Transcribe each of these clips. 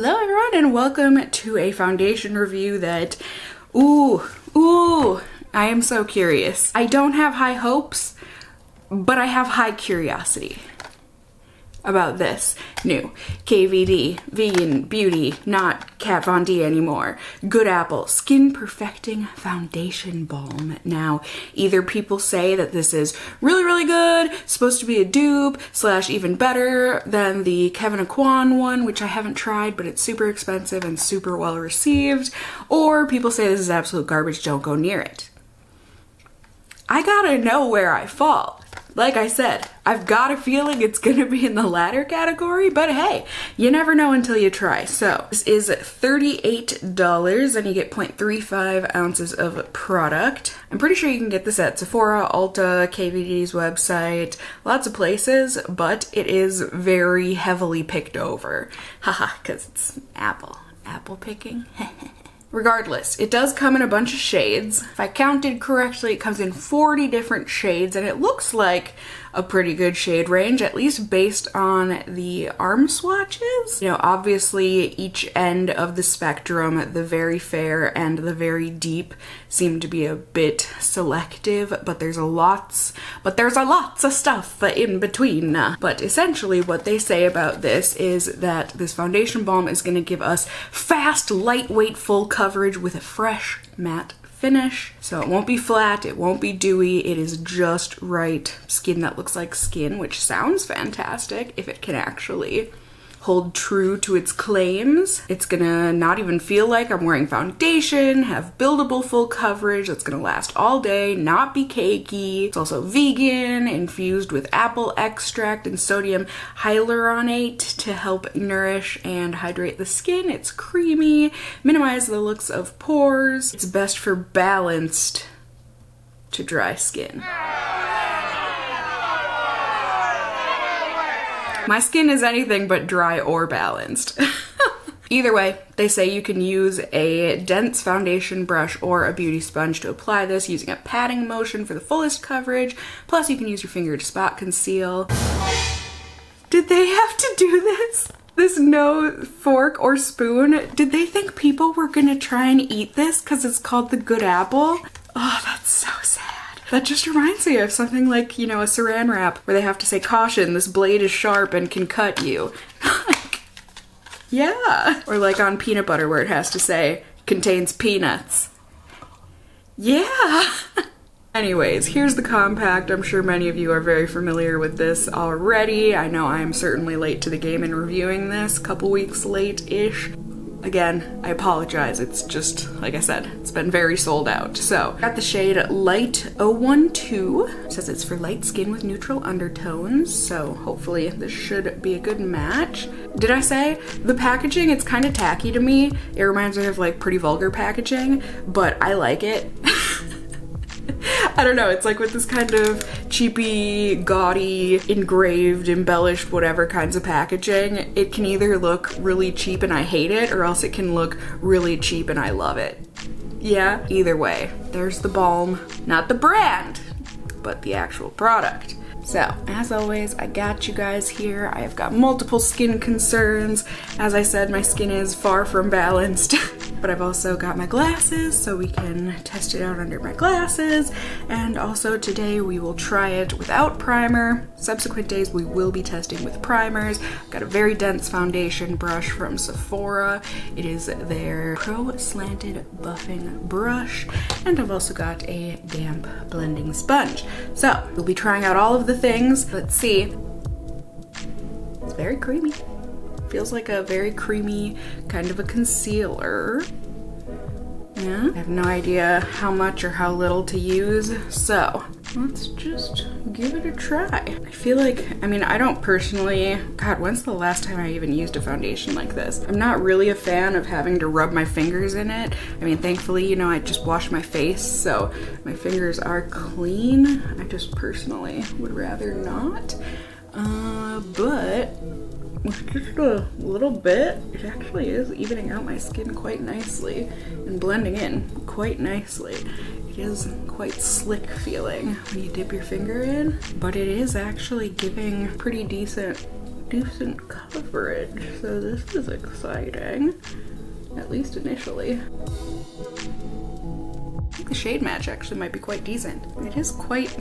Hello everyone and welcome to a foundation review that, I am so curious. I don't have high hopes, but I have high curiosity about this new KVD Vegan Beauty, not Kat Von D anymore, Good Apple Skin Perfecting Foundation Balm. Now, either people say that this is really good, supposed to be a dupe, / even better than the Kevin Aquan one, which I haven't tried, but it's super expensive and super well received, or people say this is absolute garbage, don't go near it. I gotta know where I fall. Like I said, I've got a feeling it's gonna be in the latter category, but hey, you never know until you try. So this is $38 and you get 0.35 ounces of product. I'm pretty sure you can get this at Sephora, Ulta, KVD's website, lots of places, but it is very heavily picked over. Haha, because it's apple picking. Regardless, it does come in a bunch of shades. If I counted correctly, it comes in 40 different shades, and it looks like a pretty good shade range, at least based on the arm swatches. You know, obviously each end of the spectrum, the very fair and the very deep, seem to be a bit selective, but there's a lots of stuff in between. But essentially what they say about this is that this foundation balm is going to give us fast, lightweight, full coverage with a fresh, matte finish. So it won't be flat, it won't be dewy, it is just right skin that looks like skin, which sounds fantastic if it can actually hold true to its claims. It's gonna not even feel like I'm wearing foundation, have buildable full coverage that's gonna last all day, not be cakey. It's also vegan, infused with apple extract and sodium hyaluronate to help nourish and hydrate the skin. It's creamy, minimize the looks of pores. It's best for balanced to dry skin. My skin is anything but dry or balanced. Either way, they say you can use a dense foundation brush or a beauty sponge to apply this using a patting motion for the fullest coverage. Plus you can use your finger to spot conceal. Did they have to do this? This no fork or spoon? Did they think people were gonna try and eat this because it's called the Good Apple? Oh, that's so sad. That just reminds me of something like, you know, a saran wrap where they have to say, caution, this blade is sharp and can cut you. Yeah. Or like on peanut butter where it has to say, contains peanuts. Yeah. Anyways, here's the compact. I'm sure many of you are very familiar with this already. I know I'm certainly late to the game in reviewing this, a couple weeks late-ish. Again, I apologize, it's just, like I said, it's been very sold out. So, got the shade Light 012. It says it's for light skin with neutral undertones, so hopefully this should be a good match. Did I say? The packaging, it's kind of tacky to me. It reminds me of like Pretty Vulgar packaging, but I like it. I don't know, it's like with this kind of cheapy, gaudy, engraved, embellished, whatever kinds of packaging, it can either look really cheap and I hate it, or else it can look really cheap and I love it. Yeah, either way, there's the balm. Not the brand, but the actual product. So, as always, I got you guys here. I have got multiple skin concerns. As I said, my skin is far from balanced. But I've also got my glasses, so we can test it out under my glasses. And also today we will try it without primer. Subsequent days we will be testing with primers. I've got a very dense foundation brush from Sephora. It is their Pro Slanted Buffing Brush. And I've also got a damp blending sponge. So, we'll be trying out all of the things. Let's see. It's very creamy. Feels like a very creamy kind of a concealer. Yeah, I have no idea how much or how little to use, so let's just give it a try. I feel like, I mean, I don't personally, God, when's the last time I even used a foundation like this? I'm not really a fan of having to rub my fingers in it. I mean, thankfully, you know, I just wash my face, so my fingers are clean. I just personally would rather not, but with just a little bit, it actually is evening out my skin quite nicely and blending in quite nicely. It is quite slick feeling when you dip your finger in, but it is actually giving pretty decent decent coverage, so this is exciting, at least initially. I think the shade match actually might be quite decent. It is quite,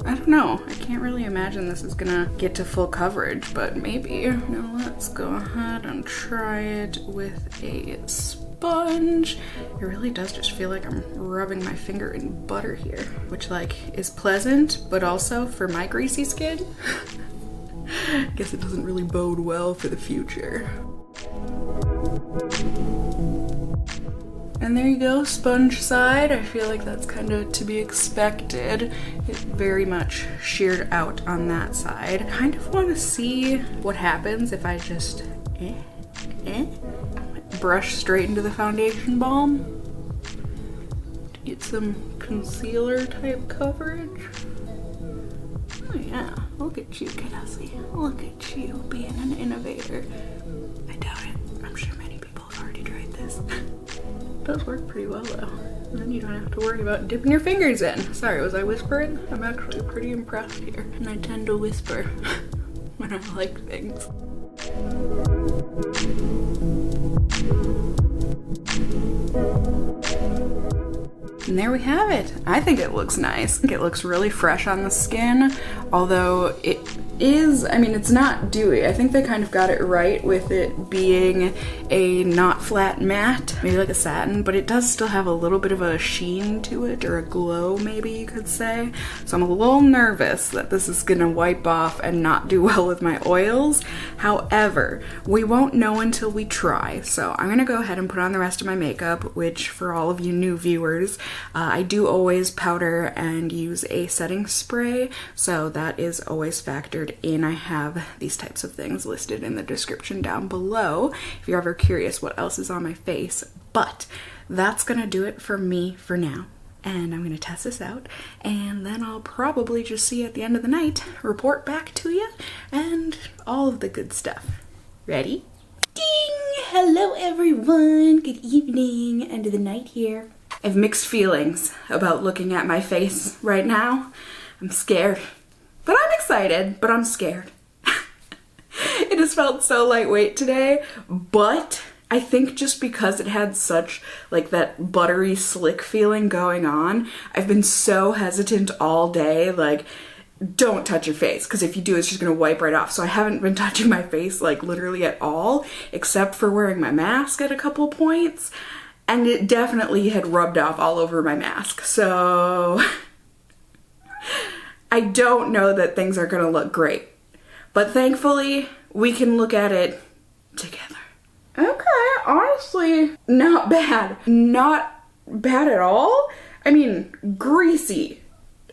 I don't know, I can't really imagine this is gonna get to full coverage, but maybe. Now let's go ahead and try it with a sponge. It really does just feel like I'm rubbing my finger in butter here, which like is pleasant, but also for my greasy skin, I guess it doesn't really bode well for the future. And there you go, sponge side. I feel like that's kind of to be expected. It very much sheared out on that side. I kind of want to see what happens if I just brush straight into the foundation balm to get some concealer type coverage. Oh yeah, look at you, Cassie. Look at you being an innovator. I doubt it. I'm sure many people have already tried this. It does work pretty well though. And then you don't have to worry about dipping your fingers in. Sorry, was I whispering? I'm actually pretty impressed here. And I tend to whisper when I like things. And there we have it. I think it looks nice. I think it looks really fresh on the skin, although it is, I mean, it's not dewy. I think they kind of got it right with it being a not flat matte, maybe like a satin, but it does still have a little bit of a sheen to it, or a glow maybe you could say. So I'm a little nervous that this is gonna wipe off and not do well with my oils. However, we won't know until we try. So I'm gonna go ahead and put on the rest of my makeup, which for all of you new viewers, I do always powder and use a setting spray, so that is always factored in. I have these types of things listed in the description down below if you're ever curious what else is on my face. But that's gonna do it for me for now. And I'm gonna test this out, and then I'll probably just see you at the end of the night, report back to you, and all of the good stuff. Ready? Ding! Hello everyone! Good evening, end of the night here. I have mixed feelings about looking at my face right now. I'm scared, but I'm excited, but I'm scared. It has felt so lightweight today, but I think just because it had such like that buttery slick feeling going on, I've been so hesitant all day, like, don't touch your face, because if you do, it's just gonna wipe right off. So I haven't been touching my face like literally at all, except for wearing my mask at a couple points. And it definitely had rubbed off all over my mask. So I don't know that things are gonna look great. But thankfully, we can look at it together. Okay, honestly, not bad. Not bad at all. I mean, greasy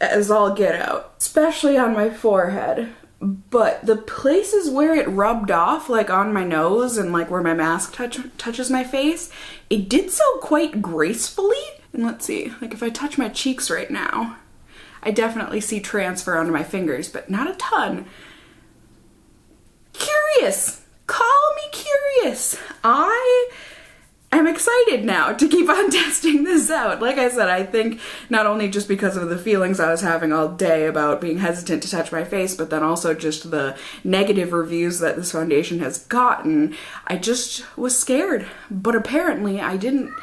as all get out, especially on my forehead. But the places where it rubbed off, like on my nose and like where my mask touches my face, it did so quite gracefully. And let's see, like if I touch my cheeks right now, I definitely see transfer onto my fingers, but not a ton. Curious, call me curious. I'm excited now to keep on testing this out. Like I said, I think not only just because of the feelings I was having all day about being hesitant to touch my face, but then also just the negative reviews that this foundation has gotten, I just was scared. But apparently I didn't.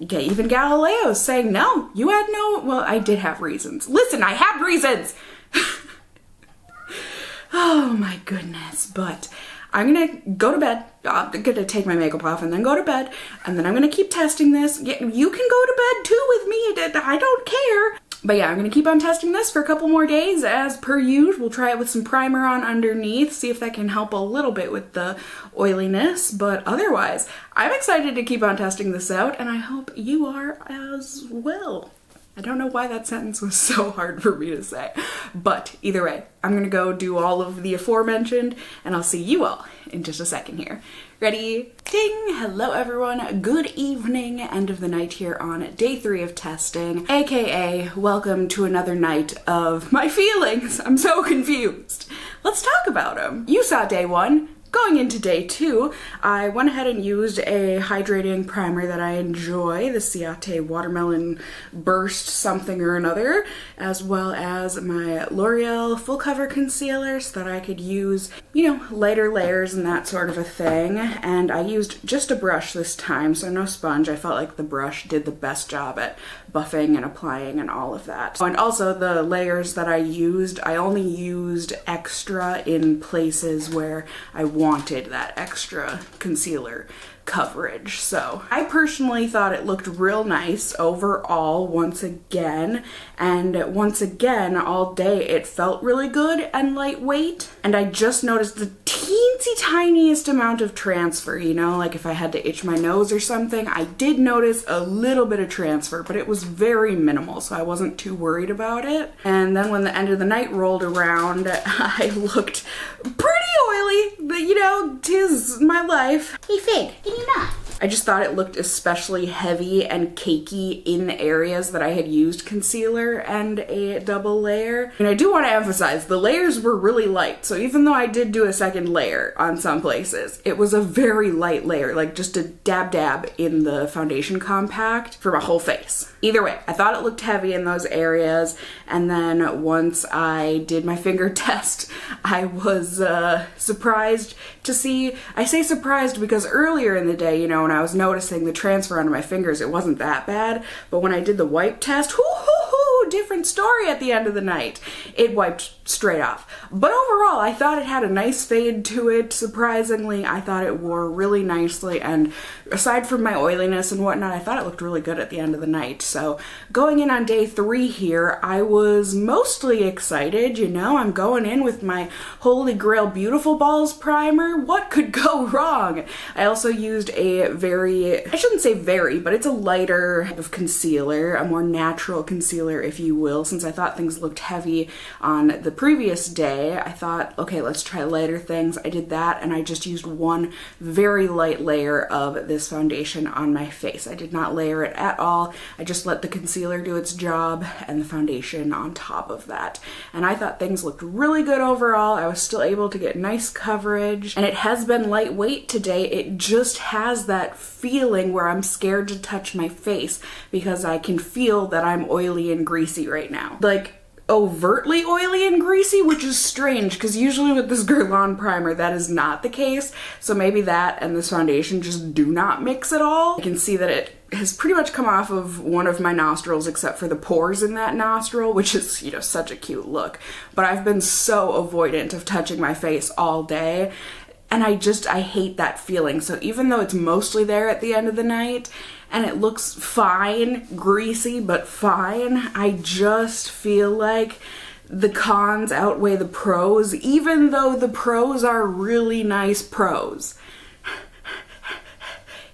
Okay, even Galileo's saying, no, you had no, well, I did have reasons. Listen, I had reasons! Oh my goodness, but I'm gonna go to bed. I'm gonna take my makeup off and then go to bed, and then I'm gonna keep testing this. Yeah, you can go to bed too with me, I don't care. But yeah, I'm gonna keep on testing this for a couple more days as per usual. We'll try it with some primer on underneath, see if that can help a little bit with the oiliness, but otherwise, I'm excited to keep on testing this out, and I hope you are as well. I don't know why that sentence was so hard for me to say, but either way, I'm gonna go do all of the aforementioned, and I'll see you all in just a second here. Ready? Ding! Hello everyone, good evening, end of the night here on day 3 of testing, aka welcome to another night of my feelings. I'm so confused. Let's talk about them. You saw day 1, going into day 2, I went ahead and used a hydrating primer that I enjoy, the Ciate Watermelon Burst something or another, as well as my L'Oreal Full Cover Concealer so that I could use, you know, lighter layers and that sort of a thing. And I used just a brush this time, so no sponge. I felt like the brush did the best job at buffing and applying and all of that. And also the layers that I used, I only used extra in places where I wanted that extra concealer coverage. So I personally thought it looked real nice overall once again, and once again all day it felt really good and lightweight. And I just noticed the teensy tiniest amount of transfer, you know, like if I had to itch my nose or something, I did notice a little bit of transfer, but it was very minimal, so I wasn't too worried about it. And then when the end of the night rolled around, I looked pretty oily, but you know, 'tis my life. Hey Fig, can you not? I just thought it looked especially heavy and cakey in the areas that I had used concealer and a double layer. And I do want to emphasize, the layers were really light, so even though I did do a second layer on some places, it was a very light layer, like just a dab in the foundation compact for my whole face. Either way, I thought it looked heavy in those areas, and then once I did my finger test, I was surprised to see, I say surprised because earlier in the day, you know, when I was noticing the transfer onto my fingers, it wasn't that bad, but when I did the wipe test, different story at the end of the night. It wiped straight off. But overall, I thought it had a nice fade to it. Surprisingly, I thought it wore really nicely, and aside from my oiliness and whatnot, I thought it looked really good at the end of the night. So going in on day 3 here, I was mostly excited. You know, I'm going in with my Holy Grail Beautiful Balls primer. What could go wrong? I also used a very, I shouldn't say very, but it's a lighter type of concealer, a more natural concealer, if you will, since I thought things looked heavy on the previous day. I thought, okay, let's try lighter things. I did that, and I just used one very light layer of this foundation on my face. I did not layer it at all. I just let the concealer do its job and the foundation on top of that. And I thought things looked really good overall. I was still able to get nice coverage, and it has been lightweight today. It just has that feeling where I'm scared to touch my face because I can feel that I'm oily and greasy right now. Like, overtly oily and greasy, which is strange because usually with this Guerlain primer that is not the case. So maybe that and this foundation just do not mix at all. I can see that it has pretty much come off of one of my nostrils except for the pores in that nostril, which is, you know, such a cute look. But I've been so avoidant of touching my face all day, and I hate that feeling. So even though it's mostly there at the end of the night, and it looks fine, greasy, but fine, I just feel like the cons outweigh the pros, even though the pros are really nice pros.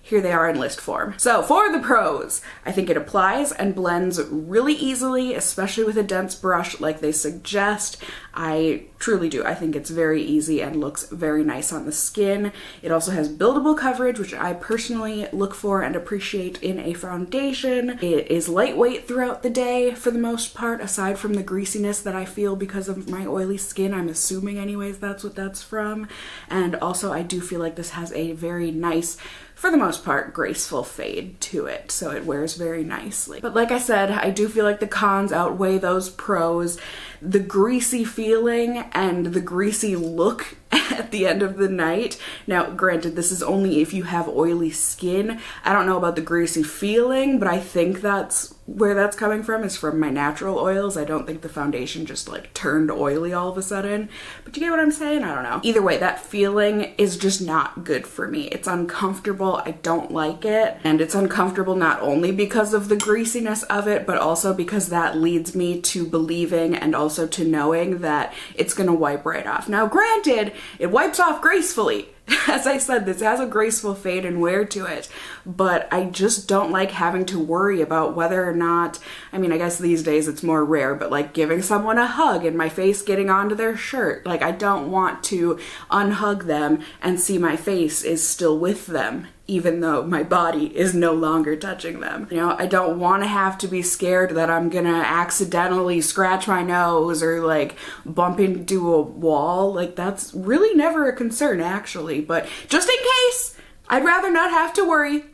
Here they are in list form. So for the pros, I think it applies and blends really easily, especially with a dense brush like they suggest. I truly do. I think it's very easy and looks very nice on the skin. It also has buildable coverage, which I personally look for and appreciate in a foundation. It is lightweight throughout the day for the most part, aside from the greasiness that I feel because of my oily skin. I'm assuming anyways that's what that's from. And also I do feel like this has a very nice, for the most part, graceful fade to it, so it wears very nicely. But like I said, I do feel like the cons outweigh those pros. The greasy feeling and the greasy look at the end of the night. Now, granted, this is only if you have oily skin. I don't know about the greasy feeling, but I think that's where that's coming from, is from my natural oils. I don't think the foundation just like turned oily all of a sudden, but you get what I'm saying? I don't know. Either way, that feeling is just not good for me. It's uncomfortable. I don't like it. And it's uncomfortable not only because of the greasiness of it, but also because that leads me to believing and also to knowing that it's gonna wipe right off. Now, granted, it wipes off gracefully. As I said, this has a graceful fade and wear to it, but I just don't like having to worry about whether or not, I mean, I guess these days it's more rare, but like giving someone a hug and my face getting onto their shirt. Like, I don't want to unhug them and see my face is still with them even though my body is no longer touching them. You know, I don't want to have to be scared that I'm gonna accidentally scratch my nose or like bump into a wall. Like, that's really never a concern, actually, but just in case, I'd rather not have to worry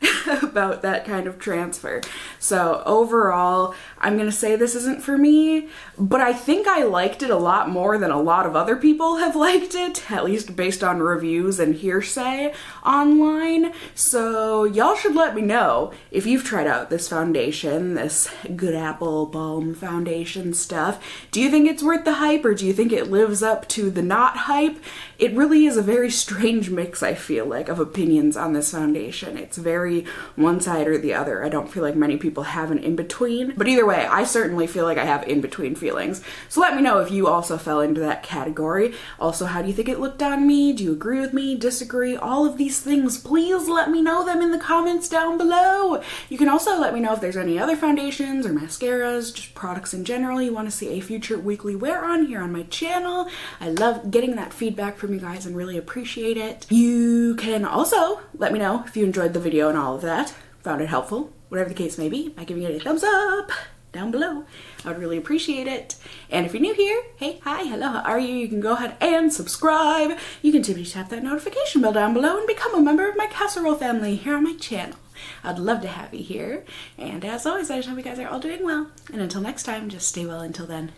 about that kind of transfer. So overall, I'm gonna say this isn't for me, but I think I liked it a lot more than a lot of other people have liked it, at least based on reviews and hearsay online. So y'all should let me know if you've tried out this foundation, this Good Apple Balm foundation stuff. Do you think it's worth the hype, or do you think it lives up to the not hype? It really is a very strange mix, I feel like, of opinions on this foundation. It's very one side or the other. I don't feel like many people have an in-between, but either way, I certainly feel like I have in-between feelings. So let me know if you also fell into that category. Also, how do you think it looked on me? Do you agree with me, disagree? All of these things, please let me know them in the comments down below. You can also let me know if there's any other foundations or mascaras, just products in general you want to see a future weekly wear on here on my channel. I love getting that feedback from you guys and really appreciate it. You can also let me know if you enjoyed the video and all of that, found it helpful, whatever the case may be, by giving it a thumbs up down below. I would really appreciate it. And if you're new here, hey, hi, hello, how are you? You can go ahead and subscribe. You can tippity tap that notification bell down below and become a member of my casserole family here on my channel. I'd love to have you here. And as always, I just hope you guys are all doing well. And until next time, just stay well until then.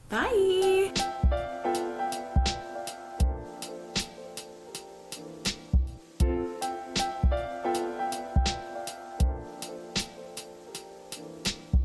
Bye!